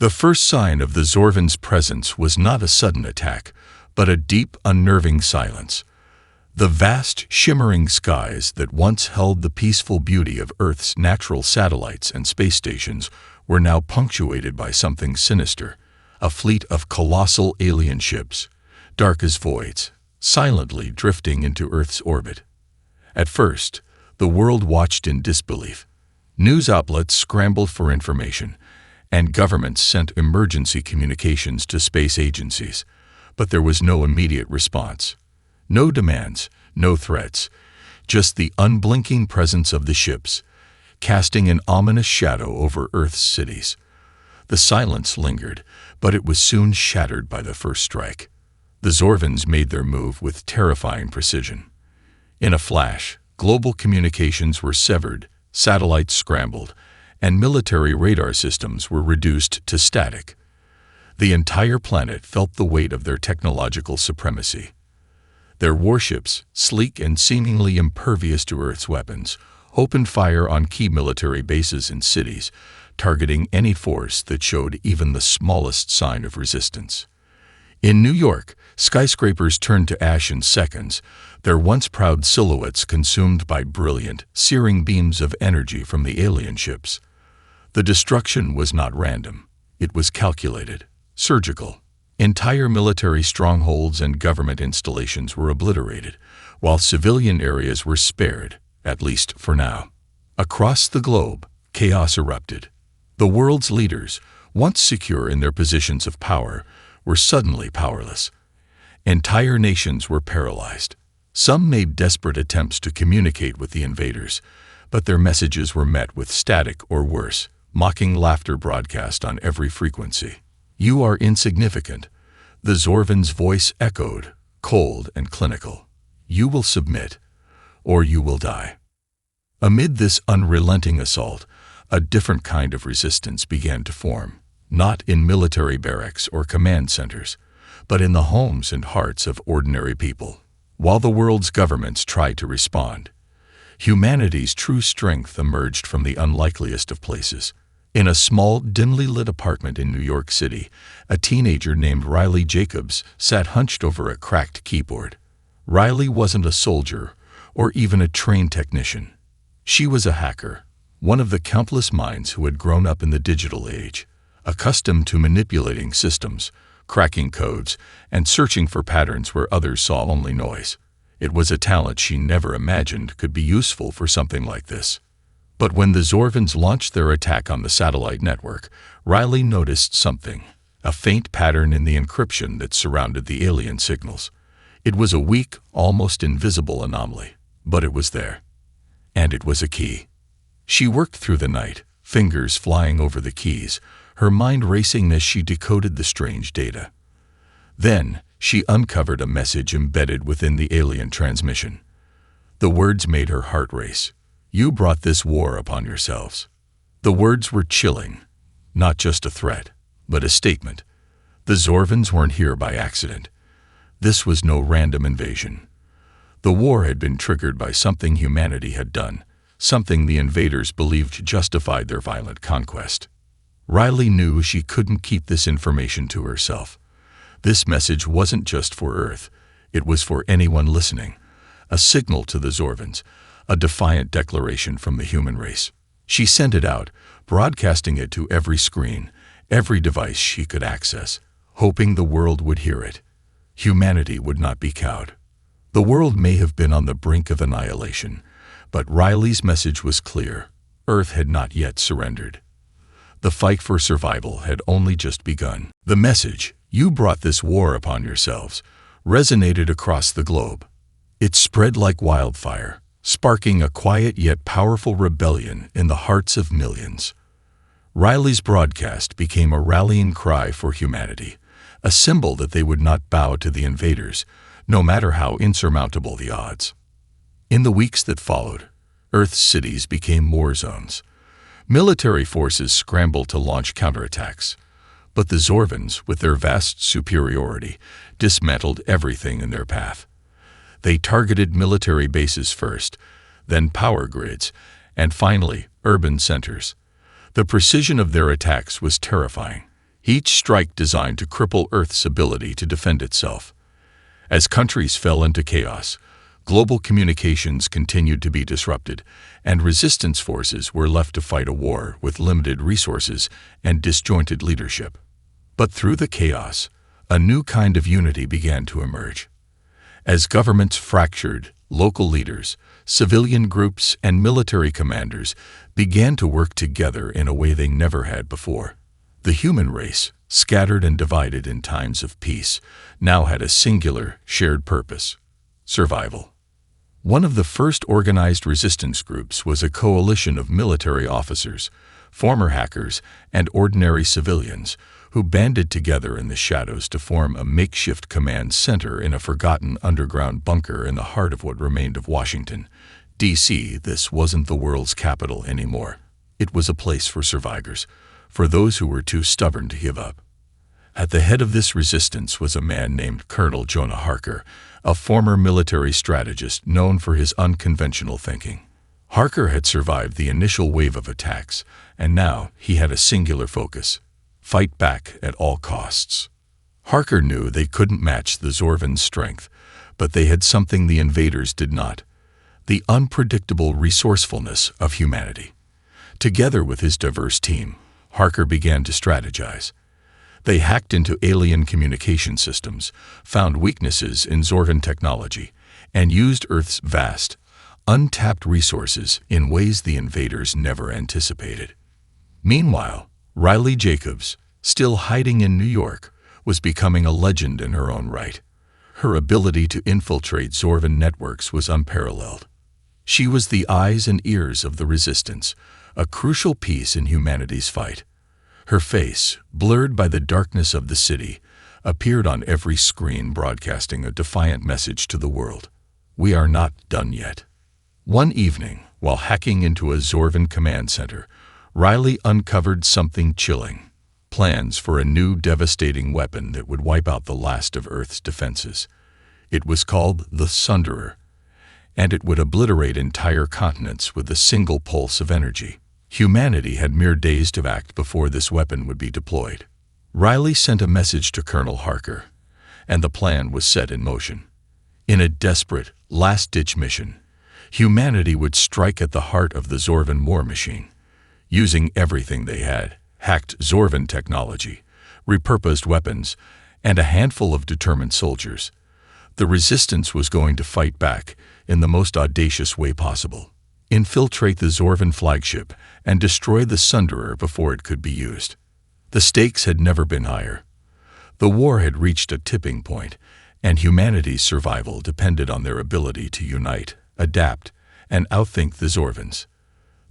The first sign of the Zorvans' presence was not a sudden attack, but a deep, unnerving silence. The vast, shimmering skies that once held the peaceful beauty of Earth's natural satellites and space stations were now punctuated by something sinister, a fleet of colossal alien ships, dark as voids, silently drifting into Earth's orbit. At first, the world watched in disbelief. News outlets scrambled for information, and governments sent emergency communications to space agencies, but there was no immediate response. No demands, no threats, just the unblinking presence of the ships, casting an ominous shadow over Earth's cities. The silence lingered, but it was soon shattered by the first strike. The Zorvans made their move with terrifying precision. In a flash, global communications were severed, satellites scrambled, and military radar systems were reduced to static. The entire planet felt the weight of their technological supremacy. Their warships, sleek and seemingly impervious to Earth's weapons, opened fire on key military bases and cities, targeting any force that showed even the smallest sign of resistance. In New York, skyscrapers turned to ash in seconds, their once proud silhouettes consumed by brilliant, searing beams of energy from the alien ships. The destruction was not random. It was calculated, surgical. Entire military strongholds and government installations were obliterated, while civilian areas were spared, at least for now. Across the globe, chaos erupted. The world's leaders, once secure in their positions of power, were suddenly powerless. Entire nations were paralyzed. Some made desperate attempts to communicate with the invaders, but their messages were met with static or worse, mocking laughter broadcast on every frequency. "You are insignificant," the Zorvan's voice echoed, cold and clinical. "You will submit, or you will die." Amid this unrelenting assault, a different kind of resistance began to form, not in military barracks or command centers, but in the homes and hearts of ordinary people. While the world's governments tried to respond, humanity's true strength emerged from the unlikeliest of places. In a small, dimly lit apartment in New York City, a teenager named Riley Jacobs sat hunched over a cracked keyboard. Riley wasn't a soldier or even a trained technician. She was a hacker, one of the countless minds who had grown up in the digital age, accustomed to manipulating systems, cracking codes, and searching for patterns where others saw only noise. It was a talent she never imagined could be useful for something like this. But when the Zorvans launched their attack on the satellite network, Riley noticed something, a faint pattern in the encryption that surrounded the alien signals. It was a weak, almost invisible anomaly, but it was there. And it was a key. She worked through the night, fingers flying over the keys, her mind racing as she decoded the strange data. Then, she uncovered a message embedded within the alien transmission. The words made her heart race. "You brought this war upon yourselves." The words were chilling, not just a threat, but a statement. The Zorvans weren't here by accident. This was no random invasion. The war had been triggered by something humanity had done, something the invaders believed justified their violent conquest. Riley knew she couldn't keep this information to herself. This message wasn't just for Earth, it was for anyone listening. A signal to the Zorvans, a defiant declaration from the human race. She sent it out, broadcasting it to every screen, every device she could access, hoping the world would hear it. Humanity would not be cowed. The world may have been on the brink of annihilation, but Riley's message was clear. Earth had not yet surrendered. The fight for survival had only just begun. The message, "You brought this war upon yourselves," resonated across the globe. It spread like wildfire, sparking a quiet yet powerful rebellion in the hearts of millions. Riley's broadcast became a rallying cry for humanity, a symbol that they would not bow to the invaders, no matter how insurmountable the odds. In the weeks that followed, Earth's cities became war zones. Military forces scrambled to launch counterattacks, but the Zorvans, with their vast superiority, dismantled everything in their path. They targeted military bases first, then power grids, and finally urban centers. The precision of their attacks was terrifying. each strike designed to cripple Earth's ability to defend itself. As countries fell into chaos, global communications continued to be disrupted, and resistance forces were left to fight a war with limited resources and disjointed leadership. But through the chaos, a new kind of unity began to emerge. As governments fractured, local leaders, civilian groups, and military commanders began to work together in a way they never had before. The human race, scattered and divided in times of peace, now had a singular, shared purpose: survival. One of the first organized resistance groups was a coalition of military officers, former hackers, and ordinary civilians who banded together in the shadows to form a makeshift command center in a forgotten underground bunker in the heart of what remained of Washington, D.C. This wasn't the world's capital anymore. It was a place for survivors, for those who were too stubborn to give up. At the head of this resistance was a man named Colonel Jonah Harker, a former military strategist known for his unconventional thinking. Harker had survived the initial wave of attacks, and now he had a singular focus: fight back at all costs. Harker knew they couldn't match the Zorvans' strength, but they had something the invaders did not: the unpredictable resourcefulness of humanity. Together with his diverse team, Harker began to strategize. They hacked into alien communication systems, found weaknesses in Zorvan technology, and used Earth's vast, untapped resources in ways the invaders never anticipated. Meanwhile, Riley Jacobs, still hiding in New York, was becoming a legend in her own right. Her ability to infiltrate Zorvan networks was unparalleled. She was the eyes and ears of the resistance, a crucial piece in humanity's fight. Her face, blurred by the darkness of the city, appeared on every screen, broadcasting a defiant message to the world: we are not done yet. One evening, while hacking into a Zorvan command center, Riley uncovered something chilling: plans for a new devastating weapon that would wipe out the last of Earth's defenses. It was called the Sunderer, and it would obliterate entire continents with a single pulse of energy. Humanity had mere days to act before this weapon would be deployed. Riley sent a message to Colonel Harker, and the plan was set in motion. In a desperate, last-ditch mission, humanity would strike at the heart of the Zorvan war machine. Using everything they had, hacked Zorvan technology, repurposed weapons, and a handful of determined soldiers, the resistance was going to fight back in the most audacious way possible: infiltrate the Zorvan flagship and destroy the Sunderer before it could be used. The stakes had never been higher. The war had reached a tipping point, and humanity's survival depended on their ability to unite, adapt, and outthink the Zorvans.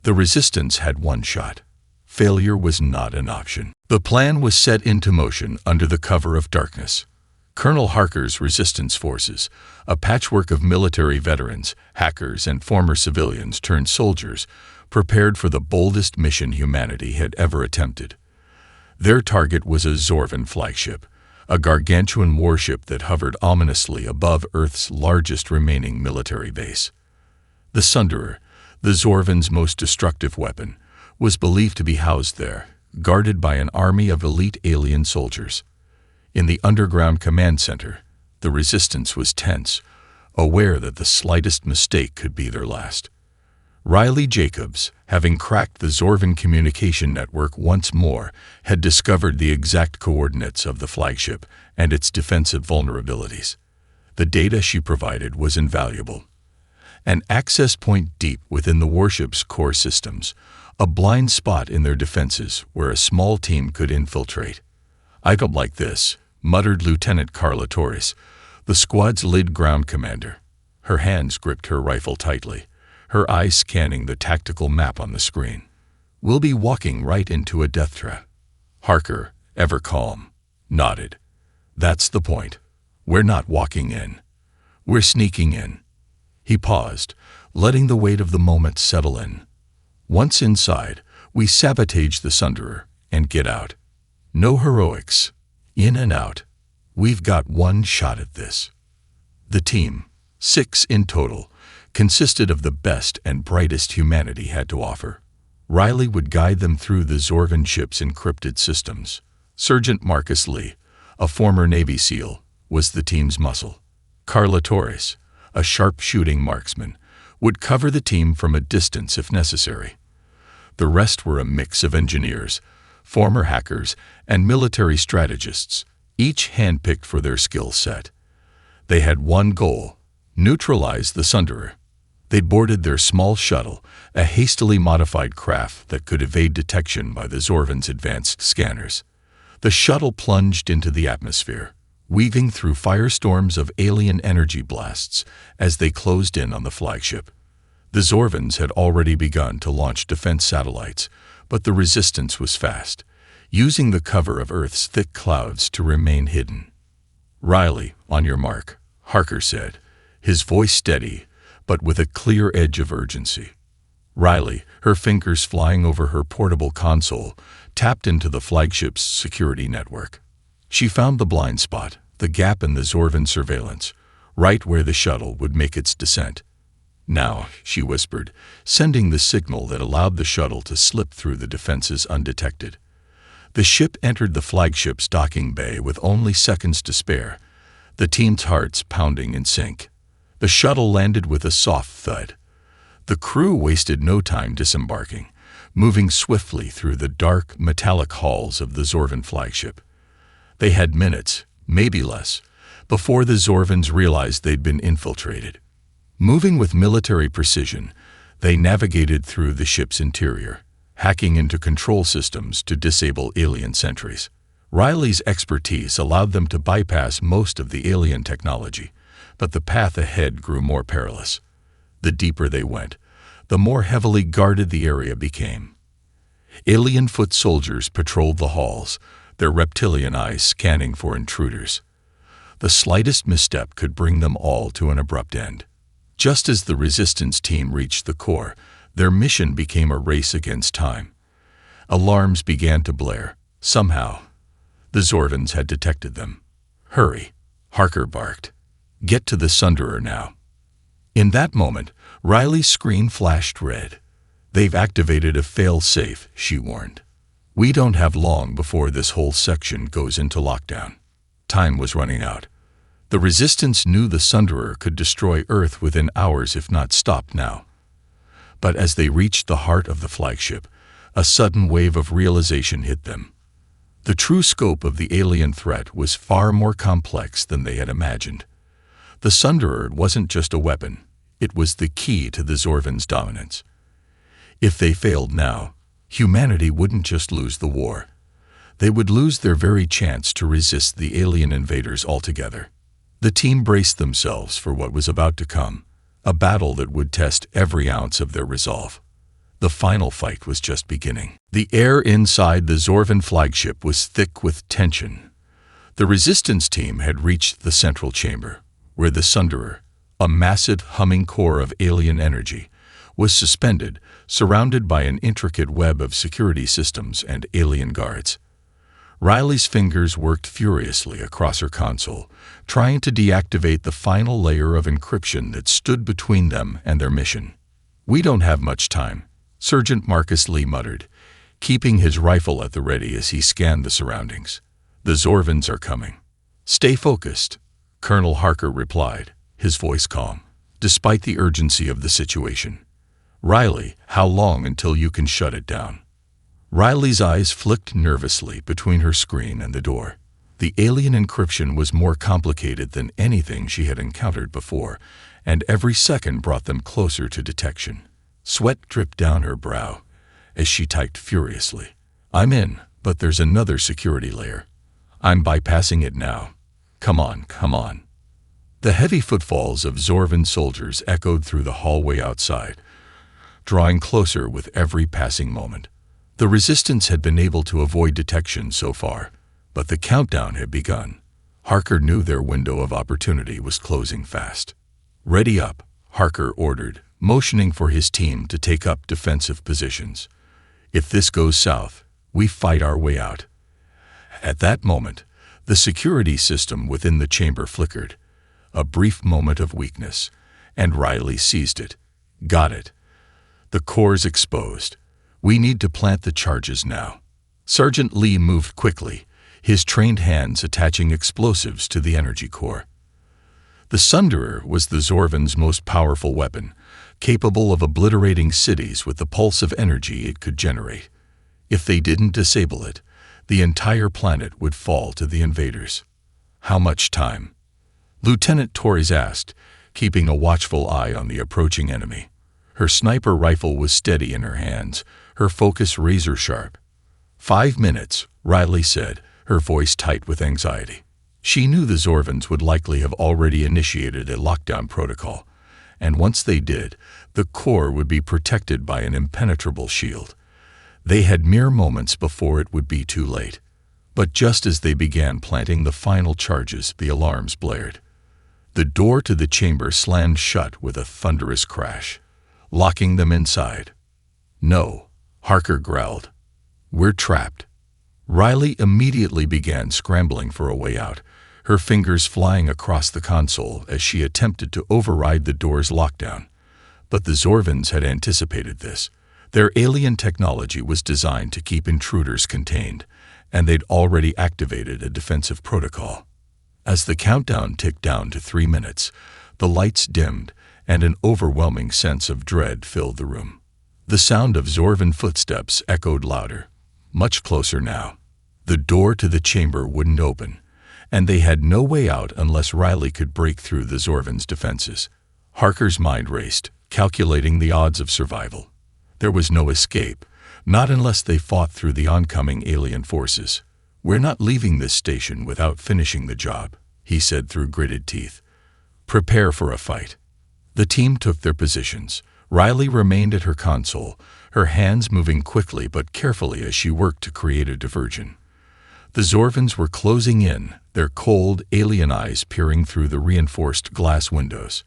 The resistance had one shot. Failure was not an option. The plan was set into motion under the cover of darkness. Colonel Harker's resistance forces, a patchwork of military veterans, hackers, and former civilians turned soldiers, prepared for the boldest mission humanity had ever attempted. Their target was a Zorvan flagship, a gargantuan warship that hovered ominously above Earth's largest remaining military base. The Sunderer, the Zorvans' most destructive weapon, was believed to be housed there, guarded by an army of elite alien soldiers. In the underground command center, the resistance was tense, aware that the slightest mistake could be their last. Riley Jacobs, having cracked the Zorvan communication network once more, had discovered the exact coordinates of the flagship and its defensive vulnerabilities. The data she provided was invaluable. An access point deep within the warship's core systems, a blind spot in their defenses where a small team could infiltrate. "Item like this," muttered Lieutenant Carla Torres, the squad's lead ground commander. Her hands gripped her rifle tightly, her eyes scanning the tactical map on the screen. "We'll be walking right into a death trap." Harker, ever calm, nodded. "That's the point. We're not walking in. We're sneaking in." He paused, letting the weight of the moment settle in. "Once inside, we sabotage the Sunderer and get out. No heroics. In and out. We've got one shot at this." The team, 6 in total, consisted of the best and brightest humanity had to offer. Riley would guide them through the Zorvan ship's encrypted systems, Sergeant Marcus Lee, a former Navy SEAL, was the team's muscle. Carla Torres, a sharp-shooting marksman, would cover the team from a distance if necessary. The rest were a mix of engineers, former hackers, and military strategists, each handpicked for their skill set. They had one goal: neutralize the Sunderer. They'd boarded their small shuttle, a hastily modified craft that could evade detection by the Zorvan's advanced scanners. The shuttle plunged into the atmosphere, weaving through firestorms of alien energy blasts as they closed in on the flagship. The Zorvans had already begun to launch defense satellites, but the resistance was fast, using the cover of Earth's thick clouds to remain hidden. "Riley, on your mark," Harker said, his voice steady, but with a clear edge of urgency. Riley, her fingers flying over her portable console, tapped into the flagship's security network. She found the blind spot, the gap in the Zorvan surveillance, right where the shuttle would make its descent. "Now," she whispered, sending the signal that allowed the shuttle to slip through the defenses undetected. The ship entered the flagship's docking bay with only seconds to spare, the team's hearts pounding in sync. The shuttle landed with a soft thud. The crew wasted no time disembarking, moving swiftly through the dark, metallic halls of the Zorvan flagship. They had minutes, maybe less, before the Zorvans realized they'd been infiltrated. Moving with military precision, they navigated through the ship's interior, hacking into control systems to disable alien sentries. Riley's expertise allowed them to bypass most of the alien technology, but the path ahead grew more perilous. The deeper they went, the more heavily guarded the area became. Alien foot soldiers patrolled the halls, their reptilian eyes scanning for intruders. The slightest misstep could bring them all to an abrupt end. Just as the resistance team reached the core, their mission became a race against time. Alarms began to blare. Somehow, the Zorvans had detected them. "Hurry," Harker barked. "Get to the Sunderer now." In that moment, Riley's screen flashed red. "They've activated a fail-safe," she warned. "We don't have long before this whole section goes into lockdown." Time was running out. The Resistance knew the Sunderer could destroy Earth within hours if not stopped now. But as they reached the heart of the flagship, a sudden wave of realization hit them. The true scope of the alien threat was far more complex than they had imagined. The Sunderer wasn't just a weapon, it was the key to the Zorvans' dominance. If they failed now, humanity wouldn't just lose the war. They would lose their very chance to resist the alien invaders altogether. The team braced themselves for what was about to come, a battle that would test every ounce of their resolve. The final fight was just beginning. The air inside the Zorvan flagship was thick with tension. The resistance team had reached the central chamber, where the Sunderer, a massive humming core of alien energy, was suspended, surrounded by an intricate web of security systems and alien guards. Riley's fingers worked furiously across her console, trying to deactivate the final layer of encryption that stood between them and their mission. "We don't have much time," Sergeant Marcus Lee muttered, keeping his rifle at the ready as he scanned the surroundings. "The Zorvans are coming." "Stay focused," Colonel Harker replied, his voice calm, despite the urgency of the situation. "Riley, how long until you can shut it down?" Riley's eyes flicked nervously between her screen and the door. The alien encryption was more complicated than anything she had encountered before, and every second brought them closer to detection. Sweat dripped down her brow as she typed furiously. "I'm in, but there's another security layer. I'm bypassing it now. Come on, come on." The heavy footfalls of Zorvan soldiers echoed through the hallway outside, drawing closer with every passing moment. The Resistance had been able to avoid detection so far, but the countdown had begun. Harker knew their window of opportunity was closing fast. "Ready up," Harker ordered, motioning for his team to take up defensive positions. "If this goes south, we fight our way out." At that moment, the security system within the chamber flickered. A brief moment of weakness, and Riley seized it. "Got it. The core's exposed. We need to plant the charges now." Sergeant Lee moved quickly, his trained hands attaching explosives to the energy core. The Sunderer was the Zorvan's most powerful weapon, capable of obliterating cities with the pulse of energy it could generate. If they didn't disable it, the entire planet would fall to the invaders. How much time? Lieutenant Torres asked, keeping a watchful eye on the approaching enemy. Her sniper rifle was steady in her hands, her focus razor-sharp. 5 minutes, Riley said, her voice tight with anxiety. She knew the Zorvans would likely have already initiated a lockdown protocol, and once they did, the core would be protected by an impenetrable shield. They had mere moments before it would be too late. But just as they began planting the final charges, the alarms blared. The door to the chamber slammed shut with a thunderous crash, locking them inside. "No," Harker growled. "We're trapped." Riley immediately began scrambling for a way out, her fingers flying across the console as she attempted to override the door's lockdown. But the Zorvans had anticipated this. Their alien technology was designed to keep intruders contained, and they'd already activated a defensive protocol. As the countdown ticked down to 3 minutes, the lights dimmed, and an overwhelming sense of dread filled the room. The sound of Zorvan footsteps echoed louder, much closer now. The door to the chamber wouldn't open, and they had no way out unless Riley could break through the Zorvan's defenses. Harker's mind raced, calculating the odds of survival. There was no escape, not unless they fought through the oncoming alien forces. "We're not leaving this station without finishing the job," he said through gritted teeth. "Prepare for a fight." The team took their positions. Riley remained at her console, her hands moving quickly but carefully as she worked to create a diversion. The Zorvans were closing in, their cold, alien eyes peering through the reinforced glass windows.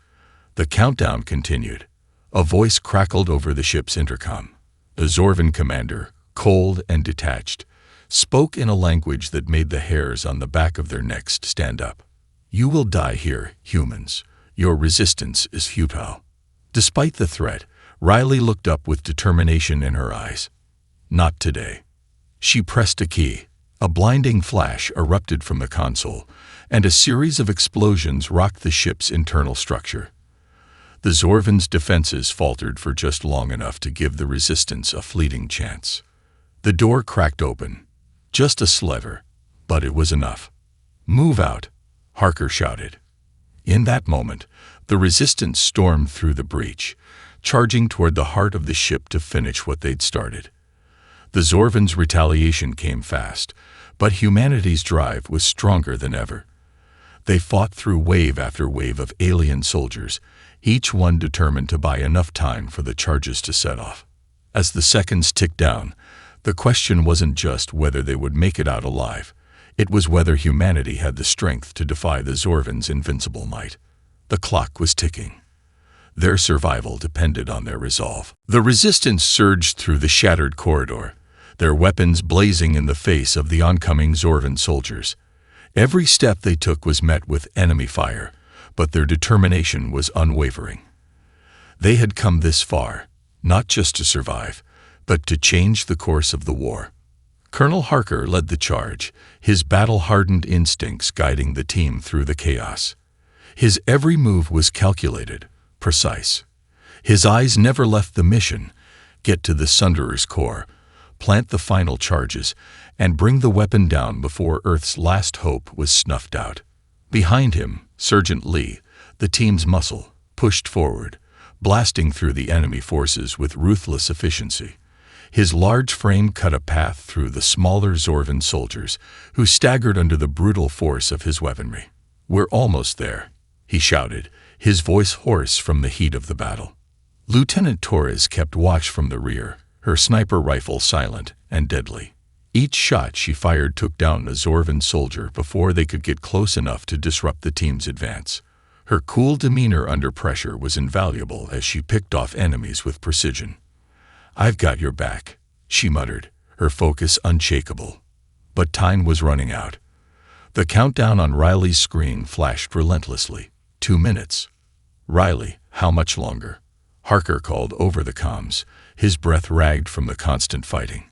The countdown continued. A voice crackled over the ship's intercom. The Zorvan commander, cold and detached, spoke in a language that made the hairs on the back of their necks stand up. "You will die here, humans. Your resistance is futile." Despite the threat, Riley looked up with determination in her eyes. "Not today." She pressed a key. A blinding flash erupted from the console, and a series of explosions rocked the ship's internal structure. The Zorvan's defenses faltered for just long enough to give the resistance a fleeting chance. The door cracked open. Just a sliver, but it was enough. "Move out," Harker shouted. In that moment, the resistance stormed through the breach, charging toward the heart of the ship to finish what they'd started. The Zorvan's retaliation came fast, but humanity's drive was stronger than ever. They fought through wave after wave of alien soldiers, each one determined to buy enough time for the charges to set off. As the seconds ticked down, the question wasn't just whether they would make it out alive. It was whether humanity had the strength to defy the Zorvan's invincible might. The clock was ticking. Their survival depended on their resolve. The resistance surged through the shattered corridor, their weapons blazing in the face of the oncoming Zorvan soldiers. Every step they took was met with enemy fire, but their determination was unwavering. They had come this far, not just to survive, but to change the course of the war. Colonel Harker led the charge, his battle-hardened instincts guiding the team through the chaos. His every move was calculated, precise. His eyes never left the mission: get to the Sunderer's core, plant the final charges, and bring the weapon down before Earth's last hope was snuffed out. Behind him, Sergeant Lee, the team's muscle, pushed forward, blasting through the enemy forces with ruthless efficiency. His large frame cut a path through the smaller Zorvan soldiers, who staggered under the brutal force of his weaponry. "We're almost there," he shouted, his voice hoarse from the heat of the battle. Lieutenant Torres kept watch from the rear, her sniper rifle silent and deadly. Each shot she fired took down a Zorvan soldier before they could get close enough to disrupt the team's advance. Her cool demeanor under pressure was invaluable as she picked off enemies with precision. "I've got your back," she muttered, her focus unshakable. But time was running out. The countdown on Riley's screen flashed relentlessly. 2 minutes. "Riley, how much longer?" Harker called over the comms, his breath ragged from the constant fighting.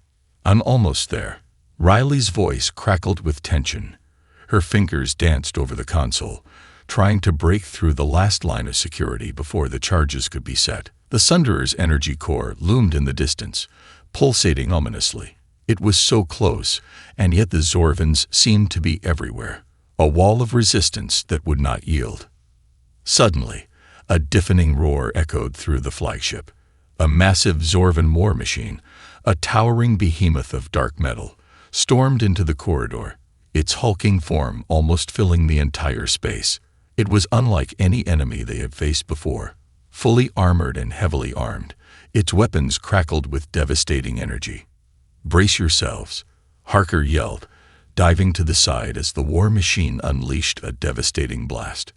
"I'm almost there," Riley's voice crackled with tension. Her fingers danced over the console, trying to break through the last line of security before the charges could be set. The Sunderer's energy core loomed in the distance, pulsating ominously. It was so close, and yet the Zorvans seemed to be everywhere, a wall of resistance that would not yield. Suddenly, a deafening roar echoed through the flagship. A massive Zorvan war machine, a towering behemoth of dark metal, stormed into the corridor, its hulking form almost filling the entire space. It was unlike any enemy they had faced before. Fully armored and heavily armed, its weapons crackled with devastating energy. "Brace yourselves," Harker yelled, diving to the side as the war machine unleashed a devastating blast.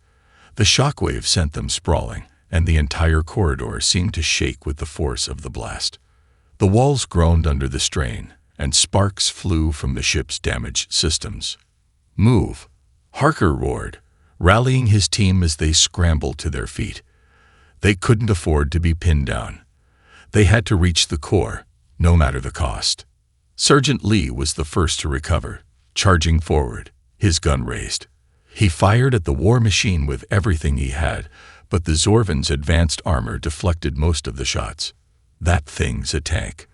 The shockwave sent them sprawling, and the entire corridor seemed to shake with the force of the blast. The walls groaned under the strain, and sparks flew from the ship's damaged systems. "Move!" Harker roared, rallying his team as they scrambled to their feet. They couldn't afford to be pinned down. They had to reach the core, no matter the cost. Sergeant Lee was the first to recover, charging forward, his gun raised. He fired at the war machine with everything he had, but the Zorvan's advanced armor deflected most of the shots. "That thing's a tank,"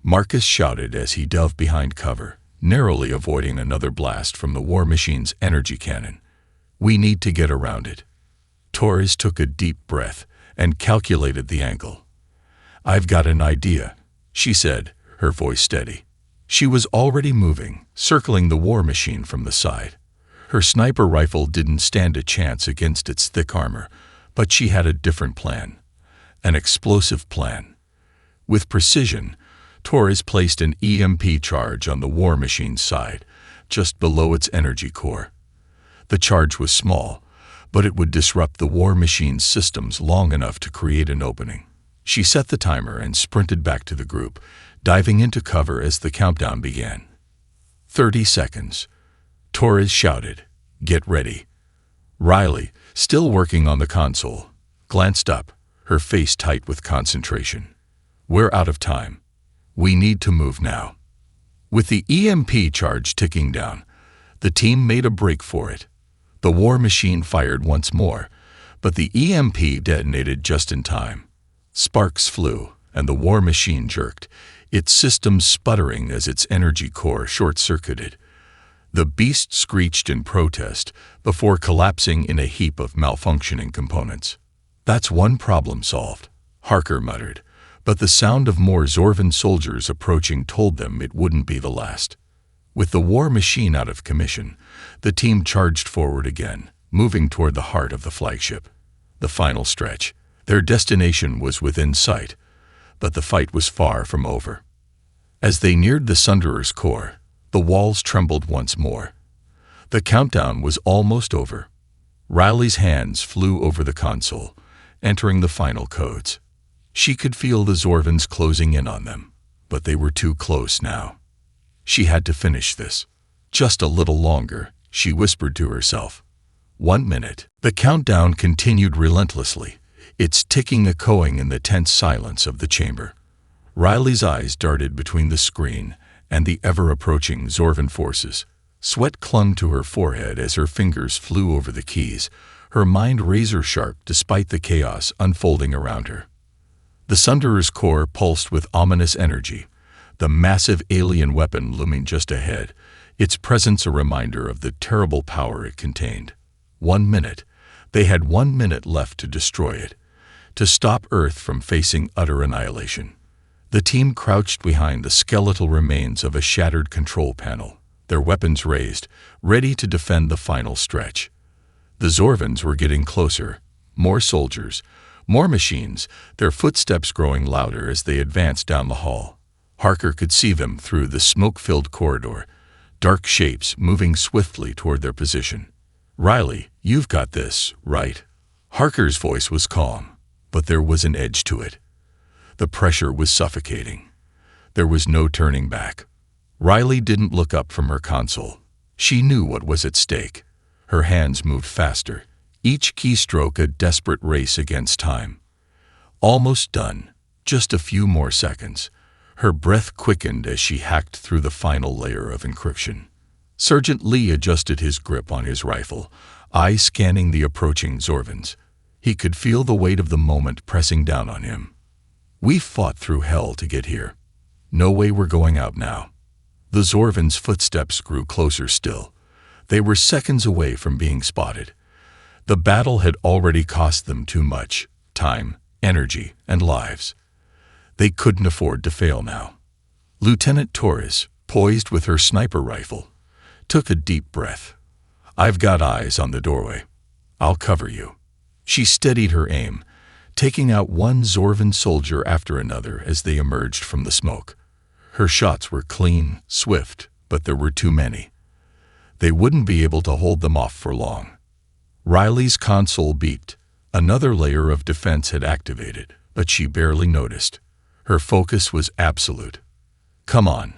Marcus shouted as he dove behind cover, narrowly avoiding another blast from the war machine's energy cannon. "We need to get around it." Torres took a deep breath and calculated the angle. "I've got an idea," she said, her voice steady. She was already moving, circling the war machine from the side. Her sniper rifle didn't stand a chance against its thick armor, but she had a different plan. An explosive plan. With precision, Torres placed an EMP charge on the war machine's side, just below its energy core. The charge was small, but it would disrupt the war machine's systems long enough to create an opening. She set the timer and sprinted back to the group, diving into cover as the countdown began. 30 seconds. Torres shouted, "Get ready." Riley, still working on the console, glanced up, her face tight with concentration. "We're out of time. We need to move now." With the EMP charge ticking down, the team made a break for it. The war machine fired once more, but the EMP detonated just in time. Sparks flew, and the war machine jerked, its systems sputtering as its energy core short-circuited. The beast screeched in protest before collapsing in a heap of malfunctioning components. "That's one problem solved," Harker muttered, but the sound of more Zorvan soldiers approaching told them it wouldn't be the last. With the war machine out of commission, the team charged forward again, moving toward the heart of the flagship. The final stretch. Their destination was within sight, but the fight was far from over. As they neared the Sunderer's core, the walls trembled once more. The countdown was almost over. Riley's hands flew over the console, entering the final codes. She could feel the Zorvans closing in on them, but they were too close now. She had to finish this. Just a little longer, she whispered to herself. 1 minute. The countdown continued relentlessly, its ticking echoing in the tense silence of the chamber. Riley's eyes darted between the screen and the ever-approaching Zorvan forces. Sweat clung to her forehead as her fingers flew over the keys, her mind razor-sharp despite the chaos unfolding around her. The Sunderer's core pulsed with ominous energy, the massive alien weapon looming just ahead, its presence a reminder of the terrible power it contained. 1 minute. They had 1 minute left to destroy it, to stop Earth from facing utter annihilation. The team crouched behind the skeletal remains of a shattered control panel, their weapons raised, ready to defend the final stretch. The Zorvans were getting closer, more soldiers, more machines, their footsteps growing louder as they advanced down the hall. Harker could see them through the smoke-filled corridor, dark shapes moving swiftly toward their position. "Riley, you've got this, right?" Harker's voice was calm, but there was an edge to it. The pressure was suffocating. There was no turning back. Riley didn't look up from her console. She knew what was at stake. Her hands moved faster, each keystroke a desperate race against time. Almost done. Just a few more seconds. Her breath quickened as she hacked through the final layer of encryption. Sergeant Lee adjusted his grip on his rifle, eyes scanning the approaching Zorvans. He could feel the weight of the moment pressing down on him. "We fought through hell to get here. No way we're going out now." The Zorvans' footsteps grew closer still. They were seconds away from being spotted. The battle had already cost them too much: time, energy, and lives. They couldn't afford to fail now. Lieutenant Torres, poised with her sniper rifle, took a deep breath. "I've got eyes on the doorway. I'll cover you." She steadied her aim, taking out one Zorvan soldier after another as they emerged from the smoke. Her shots were clean, swift, but there were too many. They wouldn't be able to hold them off for long. Riley's console beeped. Another layer of defense had activated, but she barely noticed. Her focus was absolute. Come on.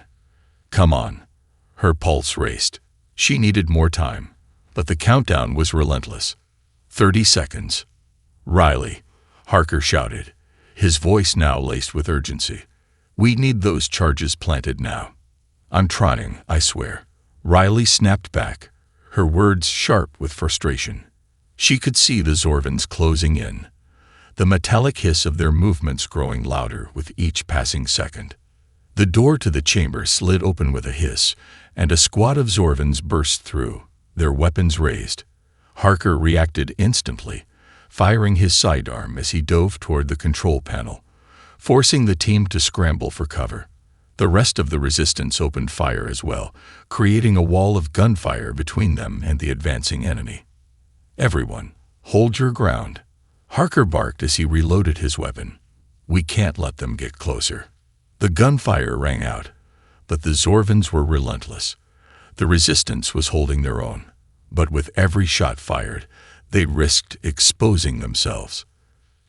Come on. Her pulse raced. She needed more time, but the countdown was relentless. 30 seconds. "Riley," Harker shouted, his voice now laced with urgency. "We need those charges planted now." "I'm trying, I swear." Riley snapped back, her words sharp with frustration. She could see the Zorvans closing in, the metallic hiss of their movements growing louder with each passing second. The door to the chamber slid open with a hiss, and a squad of Zorvans burst through, their weapons raised. Harker reacted instantly, firing his sidearm as he dove toward the control panel, forcing the team to scramble for cover. The rest of the resistance opened fire as well, creating a wall of gunfire between them and the advancing enemy. "Everyone, hold your ground," Harker barked as he reloaded his weapon. "We can't let them get closer." The gunfire rang out, but the Zorvans were relentless. The resistance was holding their own, but with every shot fired, they risked exposing themselves.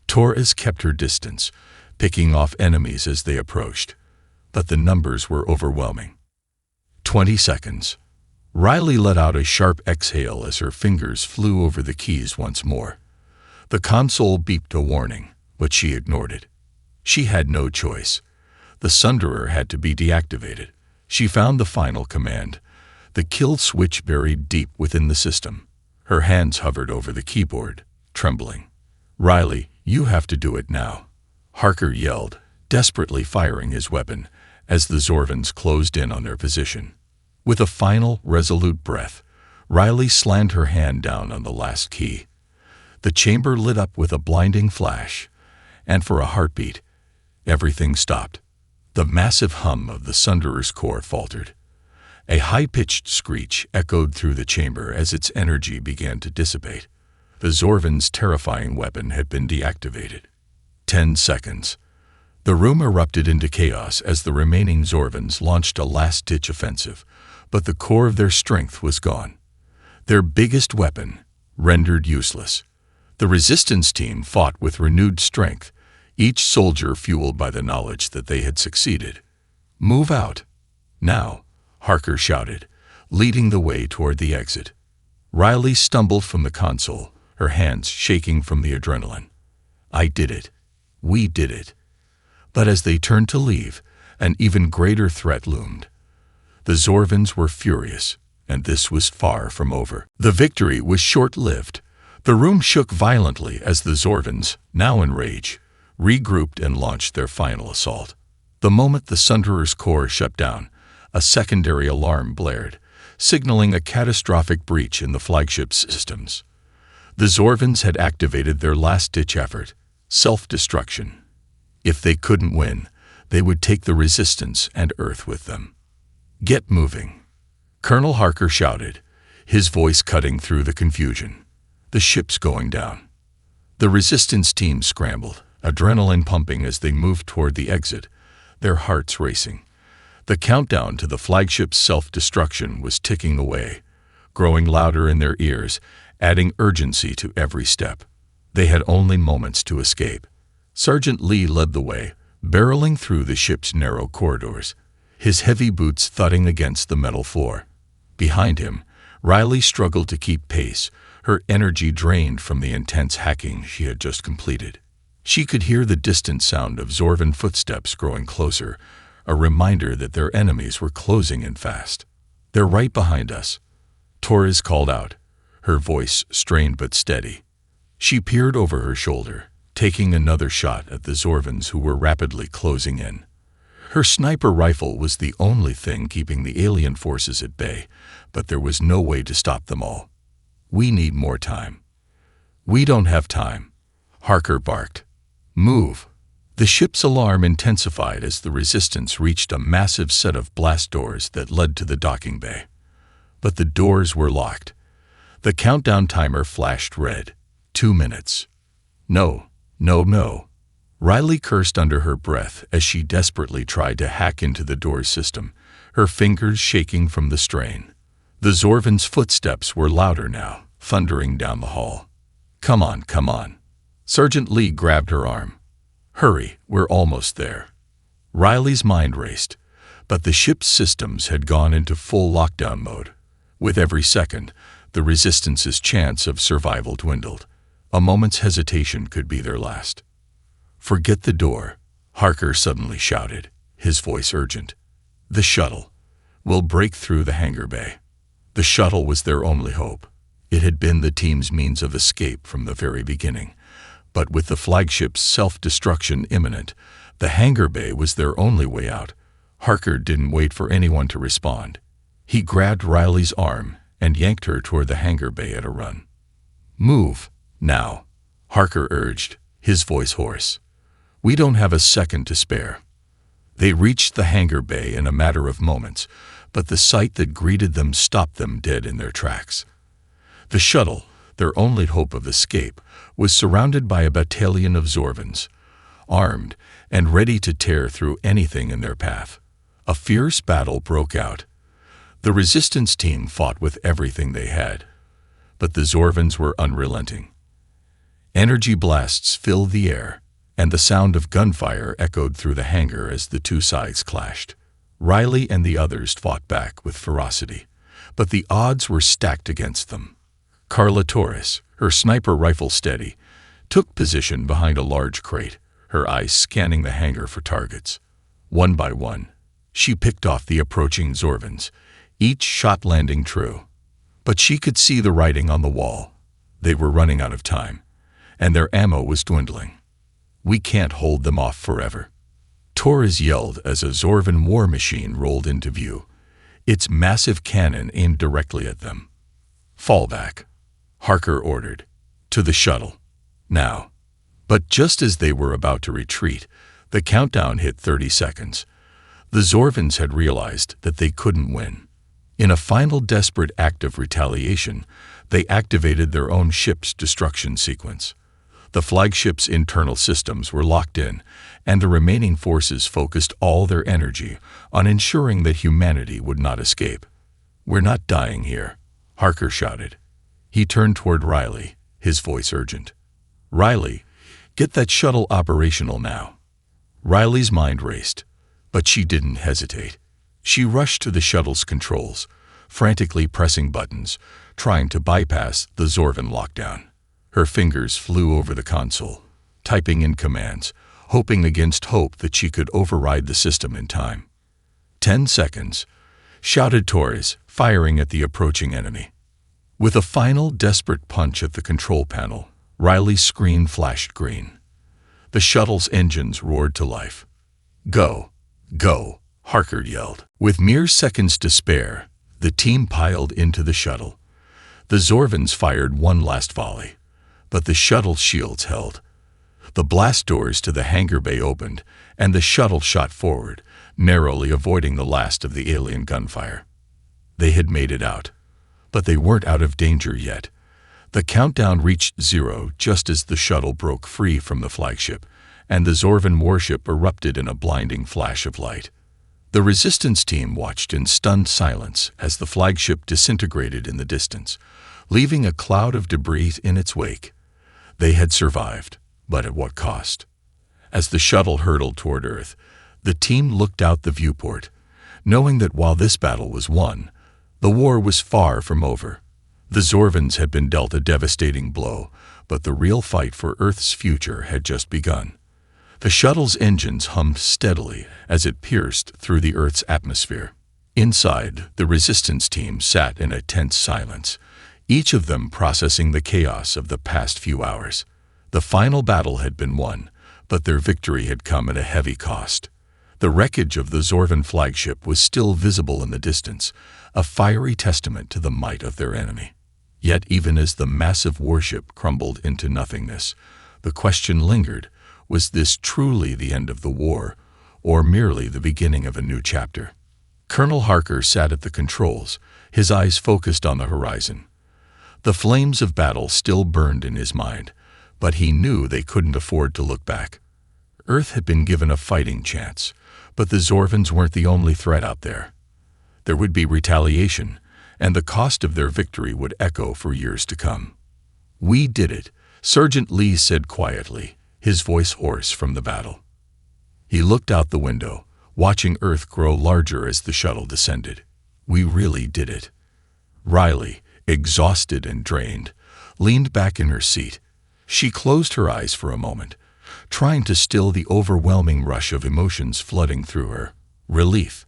Torres kept her distance, picking off enemies as they approached, but the numbers were overwhelming. 20 seconds. Riley let out a sharp exhale as her fingers flew over the keys once more. The console beeped a warning, but she ignored it. She had no choice. The Sunderer had to be deactivated. She found the final command, the kill switch buried deep within the system. Her hands hovered over the keyboard, trembling. "Riley, you have to do it now," Harker yelled, desperately firing his weapon as the Zorvans closed in on their position. With a final, resolute breath, Riley slammed her hand down on the last key. The chamber lit up with a blinding flash, and for a heartbeat, everything stopped. The massive hum of the Sunderer's core faltered. A high-pitched screech echoed through the chamber as its energy began to dissipate. The Zorvan's terrifying weapon had been deactivated. 10 seconds. The room erupted into chaos as the remaining Zorvans launched a last-ditch offensive, but the core of their strength was gone. Their biggest weapon, rendered useless. The resistance team fought with renewed strength, each soldier fueled by the knowledge that they had succeeded. "Move out. Now," Harker shouted, leading the way toward the exit. Riley stumbled from the console, her hands shaking from the adrenaline. "I did it. We did it." But as they turned to leave, an even greater threat loomed. The Zorvans were furious, and this was far from over. The victory was short-lived. The room shook violently as the Zorvans, now in rage, regrouped and launched their final assault. The moment the Sunderer's core shut down, a secondary alarm blared, signaling a catastrophic breach in the flagship's systems. The Zorvans had activated their last-ditch effort, self-destruction. If they couldn't win, they would take the resistance and Earth with them. "Get moving," Colonel Harker shouted, his voice cutting through the confusion. "The ship's going down." The resistance team scrambled, adrenaline pumping as they moved toward the exit, their hearts racing. The countdown to the flagship's self-destruction was ticking away, growing louder in their ears, adding urgency to every step. They had only moments to escape. Sergeant Lee led the way, barreling through the ship's narrow corridors, his heavy boots thudding against the metal floor. Behind him, Riley struggled to keep pace, her energy drained from the intense hacking she had just completed. She could hear the distant sound of Zorvan footsteps growing closer, a reminder that their enemies were closing in fast. "They're right behind us," Torres called out, her voice strained but steady. She peered over her shoulder, taking another shot at the Zorvans who were rapidly closing in. Her sniper rifle was the only thing keeping the alien forces at bay, but there was no way to stop them all. "We need more time." "We don't have time," Harker barked. "Move." The ship's alarm intensified as the Resistance reached a massive set of blast doors that led to the docking bay. But the doors were locked. The countdown timer flashed red. 2 minutes. No. Riley cursed under her breath as she desperately tried to hack into the door's system, her fingers shaking from the strain. The Zorvan's footsteps were louder now, thundering down the hall. Come on. Sergeant Lee grabbed her arm. "Hurry, we're almost there." Riley's mind raced, but the ship's systems had gone into full lockdown mode. With every second, the Resistance's chance of survival dwindled. A moment's hesitation could be their last. "Forget the door," Harker suddenly shouted, his voice urgent. "The shuttle. We'll break through the hangar bay." The shuttle was their only hope. It had been the team's means of escape from the very beginning. But with the flagship's self-destruction imminent, the hangar bay was their only way out. Harker didn't wait for anyone to respond. He grabbed Riley's arm and yanked her toward the hangar bay at a run. "Move, now," Harker urged, his voice hoarse. "We don't have a second to spare." They reached the hangar bay in a matter of moments, but the sight that greeted them stopped them dead in their tracks. The shuttle, their only hope of escape, was surrounded by a battalion of Zorvans, armed and ready to tear through anything in their path. A fierce battle broke out. The Resistance team fought with everything they had, but the Zorvans were unrelenting. Energy blasts filled the air, and the sound of gunfire echoed through the hangar as the two sides clashed. Riley and the others fought back with ferocity, but the odds were stacked against them. Carla Torres, her sniper rifle steady, took position behind a large crate, her eyes scanning the hangar for targets. One by one, she picked off the approaching Zorvans, each shot landing true. But she could see the writing on the wall. They were running out of time, and their ammo was dwindling. "We can't hold them off forever." Torres yelled as a Zorvan war machine rolled into view, its massive cannon aimed directly at them. "Fall back," Harker ordered. "To the shuttle. Now." But just as they were about to retreat, the countdown hit 30 seconds. The Zorvans had realized that they couldn't win. In a final desperate act of retaliation, they activated their own ship's destruction sequence. The flagship's internal systems were locked in, and the remaining forces focused all their energy on ensuring that humanity would not escape. "We're not dying here," Harker shouted. He turned toward Riley, his voice urgent. "Riley, get that shuttle operational now." Riley's mind raced, but she didn't hesitate. She rushed to the shuttle's controls, frantically pressing buttons, trying to bypass the Zorvan lockdown. Her fingers flew over the console, typing in commands, hoping against hope that she could override the system in time. 10 seconds, shouted Torres, firing at the approaching enemy. With a final desperate punch at the control panel, Riley's screen flashed green. The shuttle's engines roared to life. "Go! Go!" Harker yelled. With mere seconds to spare, the team piled into the shuttle. The Zorvans fired one last volley, but the shuttle's shields held. The blast doors to the hangar bay opened, and the shuttle shot forward, narrowly avoiding the last of the alien gunfire. They had made it out, but they weren't out of danger yet. The countdown reached 0 just as the shuttle broke free from the flagship, and the Zorvan warship erupted in a blinding flash of light. The Resistance team watched in stunned silence as the flagship disintegrated in the distance, leaving a cloud of debris in its wake. They had survived, but at what cost? As the shuttle hurtled toward Earth, the team looked out the viewport, knowing that while this battle was won, the war was far from over. The Zorvans had been dealt a devastating blow, but the real fight for Earth's future had just begun. The shuttle's engines hummed steadily as it pierced through the Earth's atmosphere. Inside, the resistance team sat in a tense silence, each of them processing the chaos of the past few hours. The final battle had been won, but their victory had come at a heavy cost. The wreckage of the Zorvan flagship was still visible in the distance, a fiery testament to the might of their enemy. Yet even as the massive warship crumbled into nothingness, the question lingered: was this truly the end of the war, or merely the beginning of a new chapter? Colonel Harker sat at the controls, his eyes focused on the horizon. The flames of battle still burned in his mind, but he knew they couldn't afford to look back. Earth had been given a fighting chance, but the Zorvans weren't the only threat out there. There would be retaliation, and the cost of their victory would echo for years to come. "We did it," Sergeant Lee said quietly, his voice hoarse from the battle. He looked out the window, watching Earth grow larger as the shuttle descended. "We really did it." Riley, exhausted and drained, leaned back in her seat. She closed her eyes for a moment, trying to still the overwhelming rush of emotions flooding through her. Relief,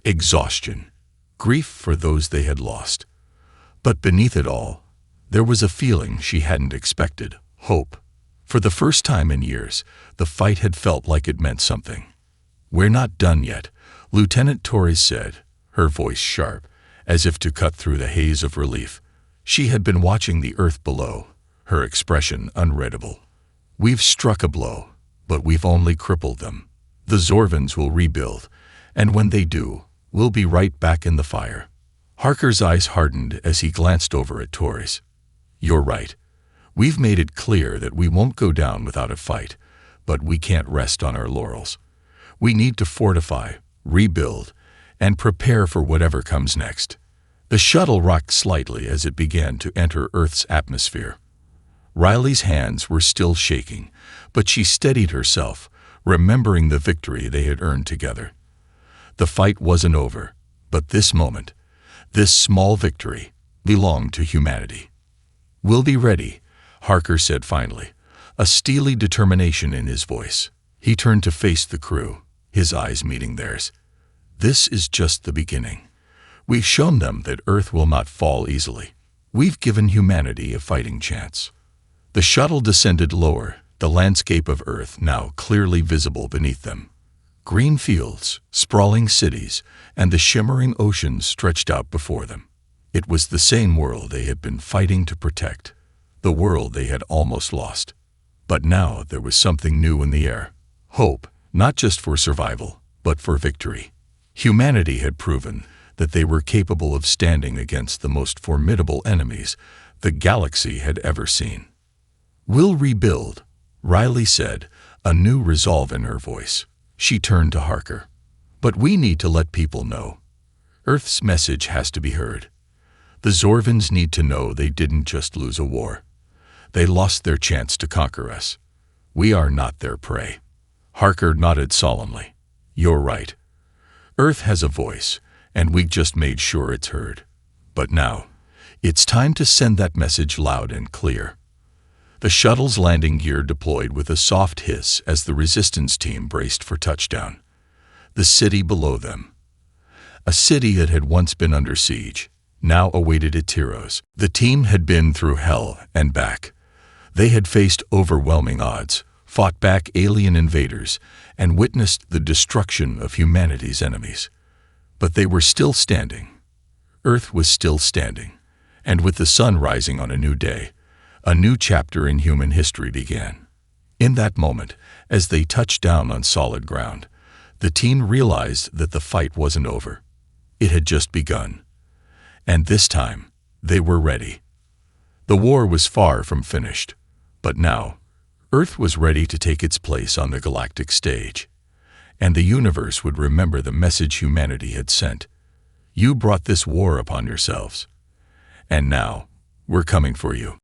exhaustion, grief for those they had lost. But beneath it all, there was a feeling she hadn't expected: hope. For the first time in years, the fight had felt like it meant something. "We're not done yet," Lieutenant Torres said, her voice sharp, as if to cut through the haze of relief. She had been watching the Earth below, her expression unreadable. "We've struck a blow, but we've only crippled them. The Zorvans will rebuild, and when they do, we'll be right back in the fire." Harker's eyes hardened as he glanced over at Torres. "You're right. We've made it clear that we won't go down without a fight, but we can't rest on our laurels. We need to fortify, rebuild, and prepare for whatever comes next." The shuttle rocked slightly as it began to enter Earth's atmosphere. Riley's hands were still shaking, but she steadied herself, remembering the victory they had earned together. The fight wasn't over, but this moment, this small victory, belonged to humanity. "We'll be ready," Harker said finally, a steely determination in his voice. He turned to face the crew, his eyes meeting theirs. "This is just the beginning. We've shown them that Earth will not fall easily. We've given humanity a fighting chance." The shuttle descended lower, the landscape of Earth now clearly visible beneath them. Green fields, sprawling cities, and the shimmering ocean stretched out before them. It was the same world they had been fighting to protect, the world they had almost lost. But now there was something new in the air: hope, not just for survival, but for victory. Humanity had proven that they were capable of standing against the most formidable enemies the galaxy had ever seen. "We'll rebuild," Riley said, a new resolve in her voice. She turned to Harker. "But we need to let people know. Earth's message has to be heard. The Zorvans need to know they didn't just lose a war. They lost their chance to conquer us. We are not their prey." Harker nodded solemnly. "You're right. Earth has a voice, and we just made sure it's heard. But now, it's time to send that message loud and clear." The shuttle's landing gear deployed with a soft hiss as the resistance team braced for touchdown. The city below them, a city that had once been under siege, now awaited its heroes. The team had been through hell and back. They had faced overwhelming odds, fought back alien invaders, and witnessed the destruction of humanity's enemies. But they were still standing. Earth was still standing, and with the sun rising on a new day, a new chapter in human history began. In that moment, as they touched down on solid ground, the team realized that the fight wasn't over. It had just begun. And this time, they were ready. The war was far from finished, but now, Earth was ready to take its place on the galactic stage. And the universe would remember the message humanity had sent. "You brought this war upon yourselves. And now, we're coming for you."